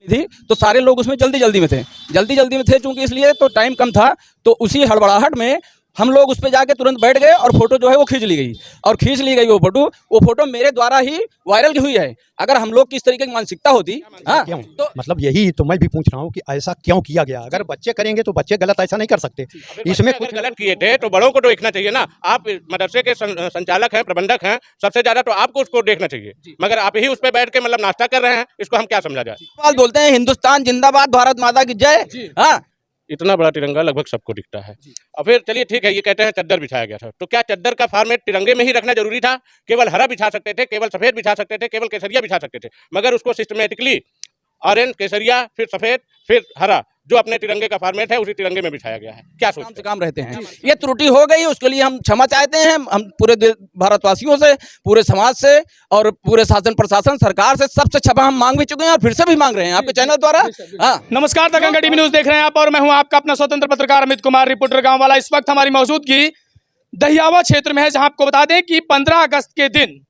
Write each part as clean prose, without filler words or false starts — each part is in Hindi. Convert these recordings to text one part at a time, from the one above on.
थी तो सारे लोग उसमें जल्दी जल्दी में थे चूंकि इसलिए तो टाइम कम था, तो उसी हड़बड़ाहट में हम लोग उस पर जाके तुरंत बैठ गए और फोटो जो है वो खींच ली गई वो फोटो मेरे द्वारा ही वायरल की हुई है। अगर हम लोग की इस तरीके की मानसिकता होती क्यों? तो मतलब यही तो मैं भी पूछ रहा हूँ कि ऐसा क्यों किया गया। अगर बच्चे करेंगे तो बच्चे गलत ऐसा नहीं कर सकते। इसमें कुछ गलत किए थे तो बड़ों को तो देखना चाहिए ना। आप मदरसे के संचालक हैं, प्रबंधक हैं, सबसे ज्यादा तो आपको उसको देखना चाहिए, मगर आप ही उस पर बैठ के मतलब नाश्ता कर रहे हैं। इसको हम क्या समझा जाए? बोलते हैं हिंदुस्तान जिंदाबाद, भारत माता की जय। हाँ, इतना बड़ा तिरंगा लगभग सबको दिखता है। और फिर चलिए ठीक है, ये कहते हैं चद्दर बिछाया गया था, तो क्या चद्दर का फॉर्मेट तिरंगे में ही रखना जरूरी था? केवल हरा बिछा सकते थे, केवल सफेद बिछा सकते थे, केवल केसरिया बिछा सकते थे, मगर उसको सिस्टमेटिकली ऑरेंज, केसरिया, फिर सफेद, फिर हरा, जो अपने तिरंगे का फॉर्मेट है उसी तिरंगे में बिछाया गया है। क्या सोचते काम रहते हैं। ये त्रुटि हो गई, उसके लिए हम क्षमा चाहते हैं। हम पूरे भारतवासियों से, पूरे समाज से और पूरे शासन प्रशासन सरकार से सबसे क्षमा हम मांग भी चुके हैं और फिर से भी मांग रहे हैं आपके चैनल द्वारा। हाँ, नमस्कार, दंगल टीवी न्यूज देख रहे हैं आप और मैं हूं आपका अपना स्वतंत्र पत्रकार अमित कुमार, रिपोर्टर गांव वाला। इस वक्त हमारी मौजूदगी दहियावा क्षेत्र में है, जहां आपको बता दें कि 15 अगस्त के दिन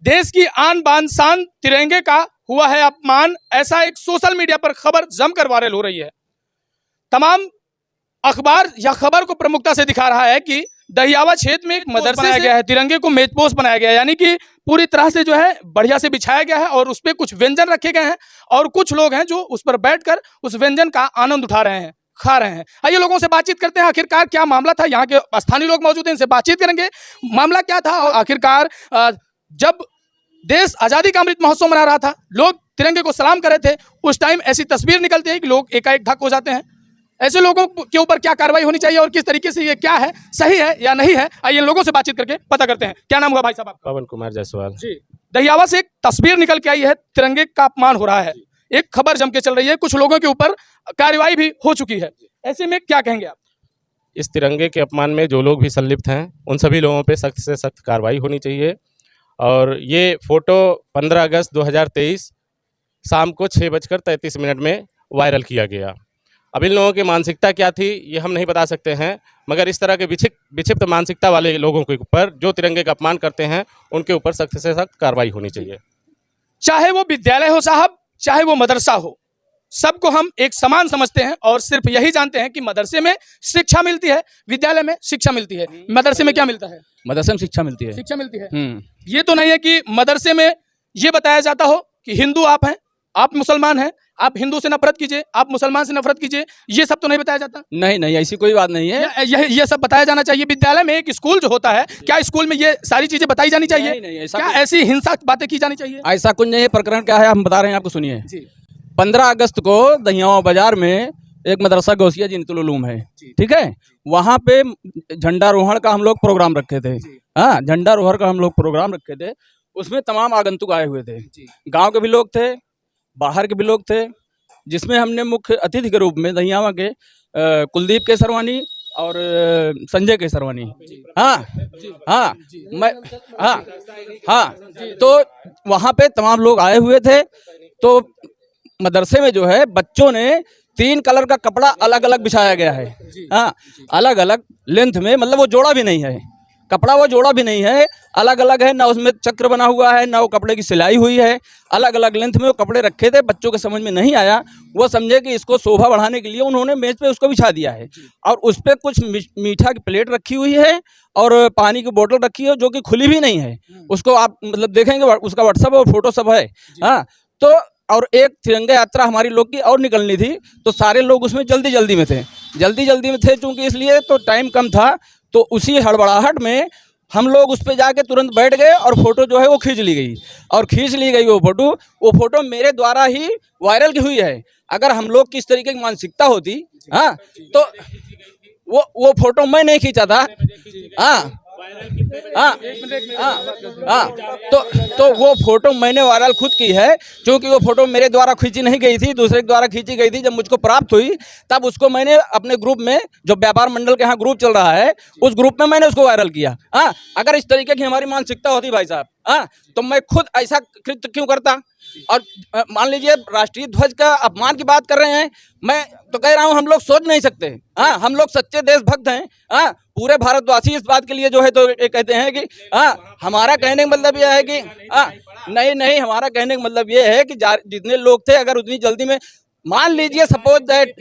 देश की आन बान शान तिरंगे का हुआ है अपमान। ऐसा एक सोशल मीडिया पर खबर जमकर वायरल हो रही है। तमाम अखबार या खबर को प्रमुखता से दिखा रहा है कि दहियावा क्षेत्र में एक मदरसे बनाया गया है, तिरंगे को मेजपोश बनाया गया है, यानी कि पूरी तरह से जो है बढ़िया से बिछाया गया है और उस पर कुछ व्यंजन रखे गए हैं और कुछ लोग हैं जो उस पर बैठकर उस व्यंजन का आनंद उठा रहे हैं, खा रहे हैं। आइए लोगों से बातचीत करते हैं, आखिरकार क्या मामला था। यहाँ के स्थानीय लोग मौजूद हैं, इनसे बातचीत करेंगे, मामला क्या था और आखिरकार जब देश आजादी का अमृत महोत्सव मना रहा था, लोग तिरंगे को सलाम कर रहे थे, उस टाइम ऐसी तस्वीर निकलती है कि लोग एकाएक धक हो जाते हैं। ऐसे लोगों के ऊपर क्या कार्रवाई होनी चाहिए और किस तरीके से ये क्या है, सही है या नहीं है, आइए लोगों से बातचीत करके पता करते हैं। क्या नाम हुआ भाई साहब आपका? पवन कुमार जायसवाल जी। दहियावा से एक तस्वीर निकल के आई है, तिरंगे का अपमान हो रहा है, एक खबर जम के चल रही है, कुछ लोगों के ऊपर कार्रवाई भी हो चुकी है। ऐसे में क्या कहेंगे आप? इस तिरंगे के अपमान में जो लोग भी संलिप्त हैं उन सभी लोगों पे सख्त से सख्त कार्रवाई होनी चाहिए। और ये फोटो 15 अगस्त 2023 शाम को 6:33 में वायरल किया गया। अब इन लोगों की मानसिकता क्या थी ये हम नहीं बता सकते हैं, मगर इस तरह के विक्षिप्त मानसिकता वाले लोगों के ऊपर जो तिरंगे का अपमान करते हैं उनके ऊपर सख्त से सख्त कार्रवाई होनी चाहिए। चाहे वो विद्यालय हो साहब, चाहे वो मदरसा हो, सबको हम एक समान समझते हैं और सिर्फ यही जानते हैं कि मदरसे में शिक्षा मिलती है, विद्यालय में शिक्षा मिलती है। मदरसे में क्या मिलता है? मदरसे में शिक्षा मिलती है। शिक्षा मिलती है। ये तो नहीं है कि मदरसे में ये बताया जाता हो कि हिंदू आप हैं, आप मुसलमान हैं, आप हिंदू से नफरत कीजिए, आप मुसलमान से नफरत कीजिए, ये सब तो नहीं बताया जाता। नहीं, ऐसी कोई बात नहीं है। ये सब बताया जाना चाहिए। विद्यालय में एक स्कूल जो होता है, क्या स्कूल में ये सारी चीजें बताई जानी चाहिए? नहीं, क्या ऐसी हिंसा बातें की जानी चाहिए? ऐसा कुछ नहीं है। प्रकरण क्या है हम बता रहे हैं आपको, सुनिए। 15 अगस्त को दहियावा बाजार में एक मदरसा गौसिया जिनतुल उलूम है, ठीक है, वहाँ पे झंडारोहण का हम लोग प्रोग्राम रखे थे। हाँ, झंडारोहण का हम लोग प्रोग्राम रखे थे, उसमें तमाम आगंतुक आए हुए थे, गांव के भी लोग थे, बाहर के भी लोग थे, जिसमें हमने मुख्य अतिथि के रूप में दहियावा के कुलदीप केसरवानी और संजय केसरवानी, तो वहाँ पे तमाम लोग आए हुए थे। तो मदरसे में जो है बच्चों ने 3 कलर का कपड़ा अलग अलग बिछाया गया है। हाँ, अलग अलग लेंथ में, मतलब वो जोड़ा भी नहीं है कपड़ा, वो जोड़ा भी नहीं है, अलग अलग है, ना उसमें चक्र बना हुआ है, ना वो कपड़े की सिलाई हुई है, अलग अलग लेंथ में वो कपड़े रखे थे। बच्चों के समझ में नहीं आया, वो समझे कि इसको शोभा बढ़ाने के लिए उन्होंने मेज पे उसको बिछा दिया है और उस पर कुछ मीठा की प्लेट रखी हुई है और पानी की बोतल रखी है जो कि खुली भी नहीं है। उसको आप मतलब देखेंगे, उसका व्हाट्सएप और फोटो सब है। हाँ, तो और एक तिरंगा यात्रा हमारी लोग की और निकलनी थी, तो सारे लोग उसमें जल्दी में थे चूंकि इसलिए तो टाइम कम था, तो उसी हड़बड़ाहट में हम लोग उस पर जाके तुरंत बैठ गए और फोटो जो है वो खींच ली गई वो फोटो मेरे द्वारा ही वायरल की हुई है। अगर हम लोग की इस तरीके की मानसिकता होती, हाँ, तो वो फोटो मैं नहीं खींचा था। तो वो फोटो मैंने वायरल खुद की है, क्योंकि वो फोटो मेरे द्वारा खींची नहीं गई थी, दूसरे के द्वारा खींची गई थी। जब मुझको प्राप्त हुई तब उसको मैंने अपने ग्रुप में, जो व्यापार मंडल के यहाँ ग्रुप चल रहा है, उस ग्रुप में मैंने उसको वायरल किया। अगर इस तरीके की हमारी मानसिकता होती भाई साहब, हाँ, तो मैं खुद ऐसा कृत्य क्यों करता। और मान लीजिए राष्ट्रीय ध्वज का अपमान की बात कर रहे हैं, मैं तो कह रहा हूँ हम लोग सोच नहीं सकते। हाँ, हम लोग सच्चे देशभक्त हैं। हाँ, पूरे भारतवासी इस बात के लिए जो है तो ये कहते हैं कि हाँ, हमारा कहने का मतलब यह है कि हाँ, नहीं, हमारा कहने का मतलब ये है कि जितने लोग थे, अगर उतनी जल्दी में मान लीजिए सपोज दैट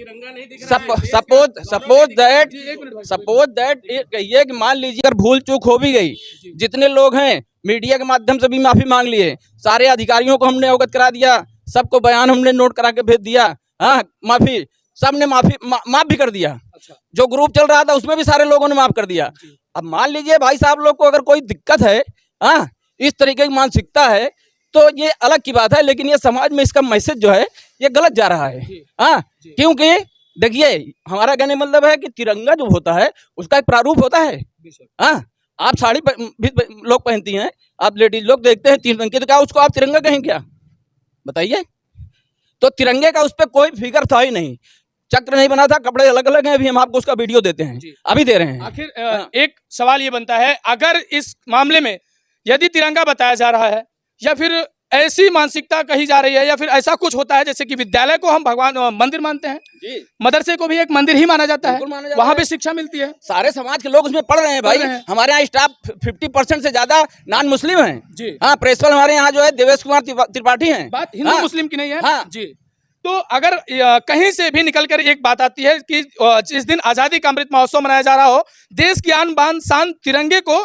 ये कहिए कि मान लीजिए अगर भूल चूक हो भी गई, जितने लोग हैं मीडिया के माध्यम से भी माफी मांग लिए, सारे अधिकारियों को हमने अवगत करा दिया, सबको बयान हमने नोट करा के भेज दिया। हाँ, माफी सबने माफ भी कर दिया। जो ग्रुप चल रहा था उसमें भी सारे लोगों ने माफ कर दिया। अब मान लीजिए भाई साहब लोग को अगर कोई दिक्कत है, हाँ, इस तरीके की मानसिकता है, तो ये अलग की बात है, लेकिन ये समाज में इसका मैसेज जो है ये गलत जा रहा है। हाँ, क्योंकि देखिए हमारा कहने मतलब है कि तिरंगा जो होता है उसका एक प्रारूप होता है। हाँ, आप साड़ी भी लोग पहनती हैं, आप लेडीज लोग देखते हैं 3 रंग की, तो क्या उसको आप तिरंगा कहें क्या? बताइए। तो तिरंगे का उस पर कोई फिगर था ही नहीं, चक्र नहीं बना था, कपड़े अलग अलग हैं। अभी हम आपको उसका वीडियो देते हैं, अभी दे रहे हैं। आखिर एक सवाल ये बनता है, अगर इस मामले में यदि तिरंगा बताया जा रहा है या फिर ऐसी मानसिकता कही जा रही है या फिर ऐसा कुछ होता है जैसे कि विद्यालय को हम भगवान मंदिर मानते हैं, मदरसे को भी एक मंदिर ही माना जाता है, वहां भी शिक्षा मिलती है, सारे समाज के लोग उसमें पढ़ रहे हैं भाई। हमारे यहाँ स्टाफ 50% से ज्यादा नॉन मुस्लिम हैं। हाँ, प्रिंसिपल हमारे यहाँ जो है देवेश कुमार त्रिपाठी हैं। बात हिंदू मुस्लिम की नहीं है। हाँ जी। तो अगर कहीं से भी निकलकर एक बात आती है कि जिस दिन आजादी का अमृत महोत्सव मनाया जा रहा हो, देश की आन बान शान तिरंगे को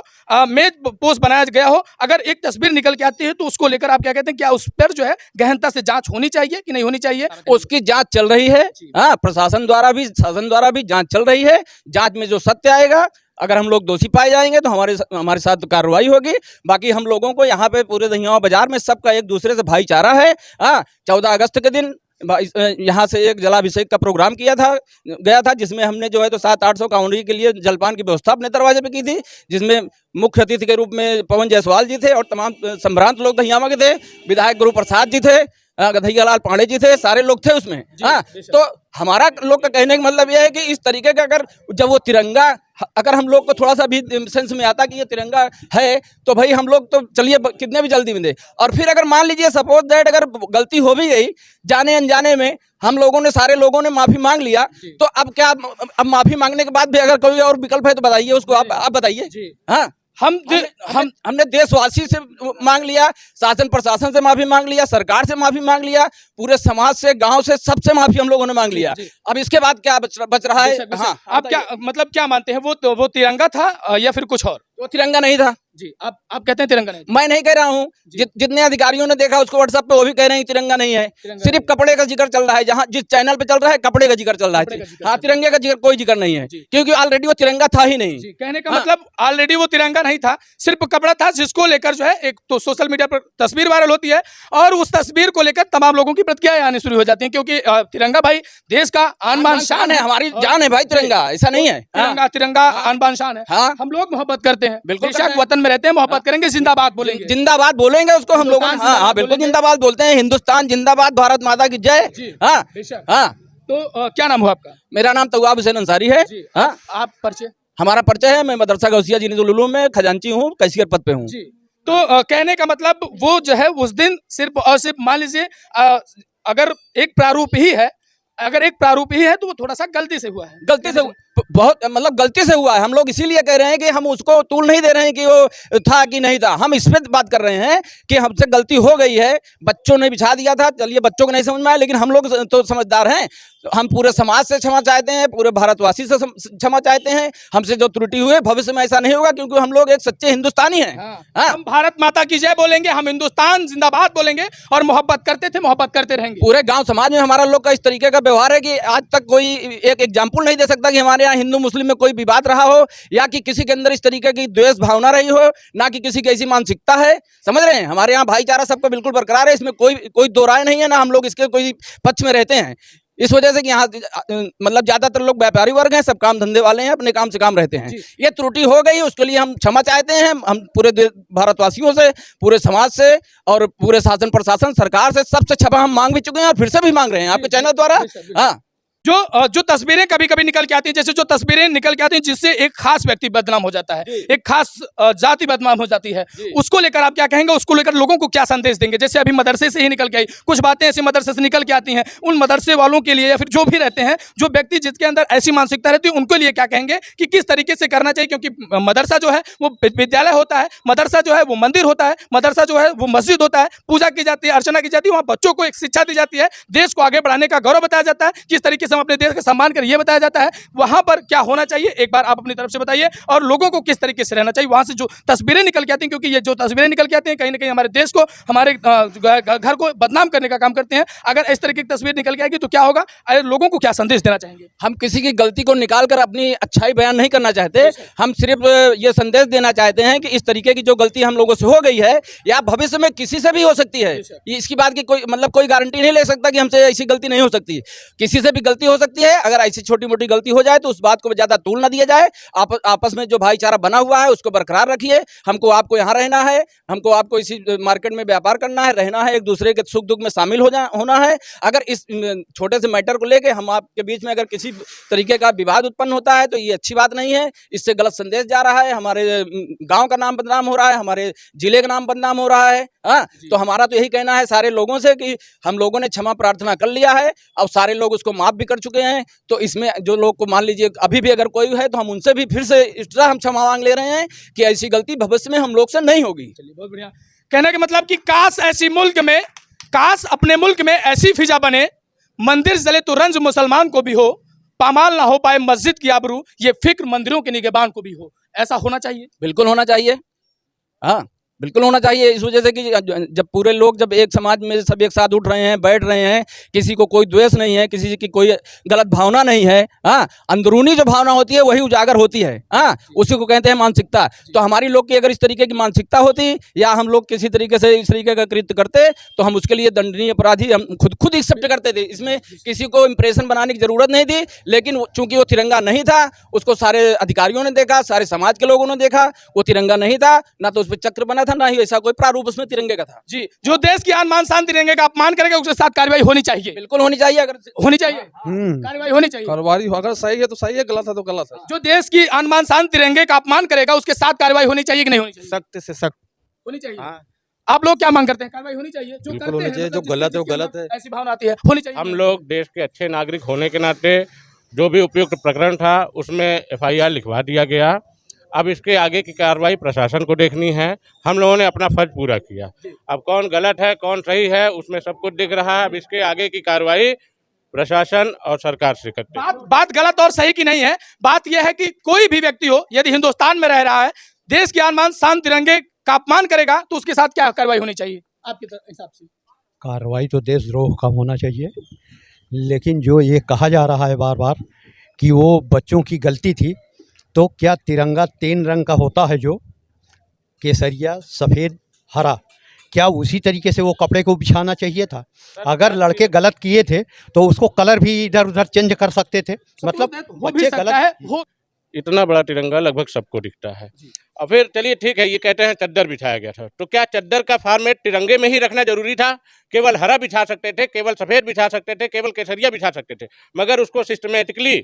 मेज पोज बनाया गया हो, अगर एक तस्वीर निकल के आती है तो उसको लेकर आप क्या कहते हैं, क्या उस पर जो है गहनता से जांच होनी चाहिए कि नहीं होनी चाहिए? उसकी जांच चल रही है। हाँ, प्रशासन द्वारा भी, शासन द्वारा भी जांच चल रही है। जांच में जो सत्य आएगा, अगर हम लोग दोषी पाए जाएंगे तो हमारे साथ कार्रवाई होगी। बाकी हम लोगों को यहाँ पे पूरे दहियावा बाजार में सबका एक दूसरे से भाईचारा है। हाँ, 14 अगस्त के दिन यहाँ से एक जलाभिषेक का प्रोग्राम गया था, जिसमें हमने जो है तो 700-800 कांवड़ी के लिए जलपान की व्यवस्था अपने दरवाजे पे की थी, जिसमें मुख्य अतिथि के रूप में पवन जायसवाल जी थे और तमाम संभ्रांत लोग दहियावा के थे, विधायक गुरु प्रसाद जी थे, गधैया लाल पांडे जी थे, सारे लोग थे उसमें। हाँ, तो हमारा लोग का कहने का मतलब यह है कि इस तरीके का अगर जब वो तिरंगा, अगर हम लोग को थोड़ा सा भी सेंस में आता कि ये तिरंगा है, तो भाई हम लोग तो चलिए कितने भी जल्दी में दे। और फिर अगर मान लीजिए सपोज दैट अगर गलती हो भी गई जाने अनजाने में, हम लोगों ने, सारे लोगों ने माफी मांग लिया, तो अब क्या, अब माफी मांगने के बाद भी अगर कोई और विकल्प है तो बताइए उसको, आप बताइए। हाँ, हमने देशवासी से मांग लिया, शासन प्रशासन से माफी मांग लिया, सरकार से माफी मांग लिया, पूरे समाज से, गांव से, सबसे माफी हम लोगों ने मांग लिया। अब इसके बाद क्या बच रहा है? हाँ, आप क्या मतलब क्या मानते हैं, वो तिरंगा था या फिर कुछ और? वो तिरंगा नहीं था जी। आप कहते हैं तिरंगा नहीं? मैं नहीं कह रहा हूँ, जितने अधिकारियों ने देखा उसको व्हाट्सएप पे वो भी कह रहे हैं तिरंगा नहीं है। सिर्फ कपड़े का जिक्र चल रहा है, जहाँ जिस चैनल पे चल रहा है कपड़े का जिक्र चल रहा है। हाँ, तिरंगे का जिक्र कोई जिक्र नहीं है, क्योंकि ऑलरेडी वो तिरंगा था ही नहीं। कहने का मतलब ऑलरेडी वो तिरंगा नहीं था, सिर्फ कपड़ा था, जिसको लेकर जो है एक तो सोशल मीडिया पर तस्वीर वायरल होती है और उस तस्वीर को लेकर तमाम लोगों की प्रतिक्रियाएं आनी शुरू हो जाती हैं, क्योंकि तिरंगा भाई देश का आन बान शान है, हमारी जान है भाई। तिरंगा ऐसा नहीं है, तिरंगा आन बान शान है। हम लोग मोहब्बत करते हैं, बिल्कुल वतन में रहते हैं, मोहब्बत करेंगे, जिंदाबाद बोलेंगे, जिंदाबाद बोलेंगे उसको हम लोग। हाँ, बिल्कुल जिंदाबाद बोलते हैं, हिंदुस्तान जिंदाबाद, भारत माता की जय। हाँ, हाँ। तो क्या नाम हुआ आपका? मेरा नाम तवाब हुसैन अंसारी है। हाँ, आप परिचय? हमारा परिचय है, मैं मदरसा गौसिया जीनिजुल उलूम में खजांची हूँ, कैशियर पद पे हूँ। तो कहने का मतलब वो जो है उस दिन सिर्फ और सिर्फ मान लीजिए अगर एक प्रारूप ही है, तो वो थोड़ा सा गलती से हुआ है। गलती से बहुत, मतलब गलती से हुआ है। हम लोग इसीलिए कह रहे हैं कि हम उसको तूल नहीं दे रहे हैं कि वो था कि नहीं था, हम इस पे बात कर रहे हैं कि हमसे गलती हो गई है, बच्चों ने बिछा दिया था, चलिए बच्चों को नहीं समझ में आया, लेकिन हम लोग तो समझदार हैं, हम पूरे समाज से क्षमा चाहते हैं, पूरे भारतवासी से क्षमा चाहते हैं। हमसे जो त्रुटि हुई है भविष्य में ऐसा नहीं होगा, क्योंकि हम लोग एक सच्चे हिंदुस्तानी हैं। हाँ, हम भारत माता की जय बोलेंगे, हम हिंदुस्तान जिंदाबाद बोलेंगे और मोहब्बत करते थे, मोहब्बत करते रहेंगे। पूरे गाँव समाज में हमारा लोग का इस तरीके का व्यवहार है कि आज तक कोई एक एग्जाम्पल नहीं दे सकता कि हमारे यहाँ हिंदू मुस्लिम में कोई विवाद रहा हो, या कि किसी के अंदर इस तरीके की द्वेष भावना रही हो, ना कि किसी की ऐसी मानसिकता है। समझ रहे हैं, हमारे यहाँ भाईचारा सबका बिल्कुल बरकरार है, इसमें कोई दो राय नहीं है, ना हम लोग इसके कोई पक्ष में रहते हैं। इस वजह से कि यहाँ मतलब ज्यादातर लोग व्यापारी वर्ग हैं, सब काम धंधे वाले हैं, अपने काम से काम रहते हैं। ये त्रुटि हो गई, उसके लिए हम क्षमा चाहते हैं। हम पूरे भारतवासियों से, पूरे समाज से और पूरे शासन प्रशासन, सरकार से, सबसे क्षमा हम मांग भी चुके हैं और फिर से भी मांग रहे हैं आपके चैनल द्वारा। हाँ, जो तस्वीरें कभी कभी निकल के आती हैं, जैसे जो तस्वीरें निकल के आती हैं जिससे एक खास व्यक्ति बदनाम हो जाता है, एक खास जाति बदनाम हो जाती है, उसको लेकर आप क्या कहेंगे? उसको लेकर लोगों को क्या संदेश देंगे? जैसे अभी मदरसे से ही निकल के आई, कुछ बातें ऐसी मदरसे से निकल के आती हैं, उन मदरसे वालों के लिए या फिर जो भी रहते हैं, जो व्यक्ति जिसके अंदर ऐसी मानसिकता रहती है, उनको लिए क्या कहेंगे कि किस तरीके से करना चाहिए? क्योंकि मदरसा जो है वो विद्यालय होता है, मदरसा जो है वो मंदिर होता है, मदरसा जो है वो मस्जिद होता है, पूजा की जाती है, अर्चना की जाती है, वहाँ बच्चों को एक शिक्षा दी जाती है, देश को आगे बढ़ाने का गौरव बताया जाता है, किस तरीके से हम अपने देश का सम्मान करें ये बताया जाता है। वहां पर क्या होना चाहिए, एक बार आप अपनी तरफ से बताइए, और लोगों को किस तरीके से रहना चाहिए वहां से जो तस्वीरें निकल के आती हैं, क्योंकि ये जो तस्वीरें निकल के आती हैं कहीं ना कहीं हमारे देश को, हमारे घर को बदनाम करने का काम करते हैं। अगर इस तरीके की तस्वीर निकल के आएगी तो क्या होगा? लोगों को क्या संदेश देना चाहेंगे? हम किसी की गलती को निकाल कर अपनी अच्छाई बयान नहीं करना चाहते, हम सिर्फ ये संदेश देना चाहते हैं कि इस तरीके की जो गलती हम लोगों से हो गई है या भविष्य में किसी से भी हो सकती है, इसकी बात की कोई मतलब कोई गारंटी नहीं ले सकता कि हमसे ऐसी गलती नहीं हो सकती, किसी से भी गलती हो सकती है। अगर ऐसी छोटी मोटी गलती हो जाए तो उस बात को ज्यादा तूल ना दिया जाए, आपस में जो भाईचारा बना हुआ है उसको बरकरार रखिए। हमको आपको यहाँ रहना है, हमको आपको इसी मार्केट में व्यापार करना है, रहना है, एक दूसरे के सुख दुख में शामिल होना है। अगर इस छोटे से मैटर को लेके हम आपके बीच में अगर किसी तरीके का विवाद उत्पन्न होता है तो ये अच्छी बात नहीं है, इससे गलत संदेश जा रहा है, हमारे गांव का नाम बदनाम हो रहा है, हमारे जिले का नाम बदनाम हो रहा है। हाँ, तो हमारा तो यही कहना है सारे लोगों से कि हम लोगों ने क्षमा प्रार्थना कर लिया है और सारे लोग उसको माफ भी कर चुके हैं। तो इसमें जो लोग को मान लीजिए अभी भी अगर कोई है तो हम उनसे भी फिर से इस तरह हम क्षमा मांग ले रहे हैं कि ऐसी गलती भविष्य में हम लोग से नहीं होगी। चलिए, बहुत बढ़िया। कहने का मतलब कि काश अपने मुल्क में ऐसी फिजा बने, मंदिर जले तो रंज मुसलमान को भी हो, पामाल ना हो पाए मस्जिद की आबरू, ये फिक्र मंदिरों के निगहबान को भी हो। ऐसा होना चाहिए, बिल्कुल होना चाहिए। हाँ, बिल्कुल होना चाहिए। इस वजह से कि जब पूरे लोग जब एक समाज में सब एक साथ उठ रहे हैं, बैठ रहे हैं, किसी को कोई द्वेष नहीं है, किसी की कोई गलत भावना नहीं है। हाँ, अंदरूनी जो भावना होती है वही उजागर होती है। हाँ, उसी को कहते हैं मानसिकता। तो हमारी लोग की अगर इस तरीके की मानसिकता होती या हम लोग किसी तरीके से इस तरीके का कृत्य करते तो हम उसके लिए दंडनीय अपराधी हम खुद एक्सेप्ट करते थे। इसमें किसी को इंप्रेशन बनाने की जरूरत नहीं थी। लेकिन चूंकि वो तिरंगा नहीं था, उसको सारे अधिकारियों ने देखा, सारे समाज के लोगों ने देखा, वो तिरंगा नहीं था, ना तो उस पर चक्र बना था, ना ही ऐसा कोई प्रारूप उसमें तिरंगे का था। जी, जो देश की आन बान शान तिरंगे का अपमान करेगा उसके साथ कार्रवाई होनी चाहिए। बिल्कुल होनी चाहिए, अगर होनी चाहिए, कार्रवाई होनी चाहिए। कार्रवाई अगर सही है तो सही है, गलत है तो गलत है। जो देश की आन बान शान तिरंगे का अपमान करेगा उसके साथ कार्रवाई होनी चाहिए कि नहीं होनी चाहिए? सख्त से सख्त होनी चाहिए। हाँ। आप लोग क्या मांग करते हैं? कार्रवाई होनी चाहिए। जो बिल्कुल करते होनी हैं, चाहिए, मतलब जो गलत है वो जिसके गलत है। अंदर ऐसी भावना आती है, होनी चाहिए। हम लोग देश के अच्छे नागरिक होने के नाते जो भी उपयुक्त प्रकरण था उसमें FIR लिखवा दिया गया। अब इसके आगे की कार्रवाई प्रशासन को देखनी है। हम लोगों ने अपना फर्ज पूरा किया। अब कौन गलत है कौन सही है उसमें सब कुछ दिख रहा है। अब इसके आगे की कार्रवाई प्रशासन और सरकार से करते हैं। बात गलत और सही की नहीं है। बात यह है कि कोई भी व्यक्ति हो यदि हिंदुस्तान में रह रहा है, देश की आन बान शान तिरंगे का अपमान करेगा तो उसके साथ क्या कार्रवाई होनी चाहिए आपके हिसाब से? कार्रवाई तो देशद्रोह का होना चाहिए, लेकिन जो ये कहा जा रहा है बार बार कि वो बच्चों की गलती थी, तो क्या तिरंगा 3 रंग का होता है, जो केसरिया, सफ़ेद, हरा, क्या उसी तरीके से वो कपड़े को बिछाना चाहिए था? अगर लड़के गलत किए थे तो उसको कलर भी इधर उधर चेंज कर सकते थे। मतलब बच्चे गलत है। इतना बड़ा तिरंगा लगभग सबको दिखता है। और फिर चलिए ठीक है, ये कहते हैं चद्दर बिछाया गया था, तो क्या चद्दर का फॉर्मेट तिरंगे में ही रखना जरूरी था? केवल हरा बिछा सकते थे, केवल सफ़ेद बिछा सकते थे, केवल केसरिया बिछा सकते थे, मगर उसको सिस्टमेटिकली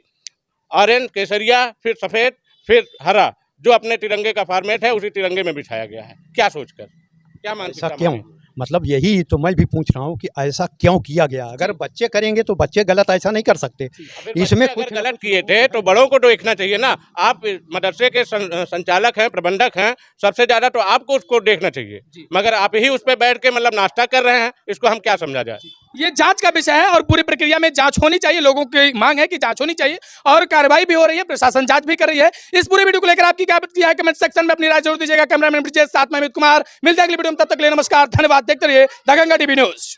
ऑरेंज, केसरिया, फिर सफ़ेद, फिर हरा, जो अपने तिरंगे का फॉर्मेट है उसी तिरंगे में बिछाया गया है। क्या सोचकर, क्या मानसिकता? ऐसा क्यों? मतलब यही तो मैं भी पूछ रहा हूँ कि ऐसा क्यों किया गया? अगर बच्चे करेंगे तो बच्चे गलत ऐसा नहीं कर सकते। इसमें कुछ गलत किए थे तो बड़ों को तो देखना चाहिए ना। आप मदरसे के संचालक हैं, प्रबंधक हैं, सबसे ज्यादा तो आपको उसको देखना चाहिए, मगर आप ही उस पर बैठ के मतलब नाश्ता कर रहे हैं। इसको हम क्या समझा जाए? ये जांच का विषय है और पूरी प्रक्रिया में जांच होनी चाहिए। लोगों की मांग है कि जांच होनी चाहिए और कार्रवाई भी हो रही है, प्रशासन जांच भी कर रही है। इस पूरे वीडियो को लेकर आपकी क्या प्रतिक्रिया है? कमेंट सेक्शन में अपनी राय जरूर दीजिएगा। कैमरामैन ब्रिजेश साथ में अमित कुमार, मिलते हैं अगली वीडियो में, तब तक के लिए नमस्कार, धन्यवाद। देखते रहिए द गंगा टीवी न्यूज।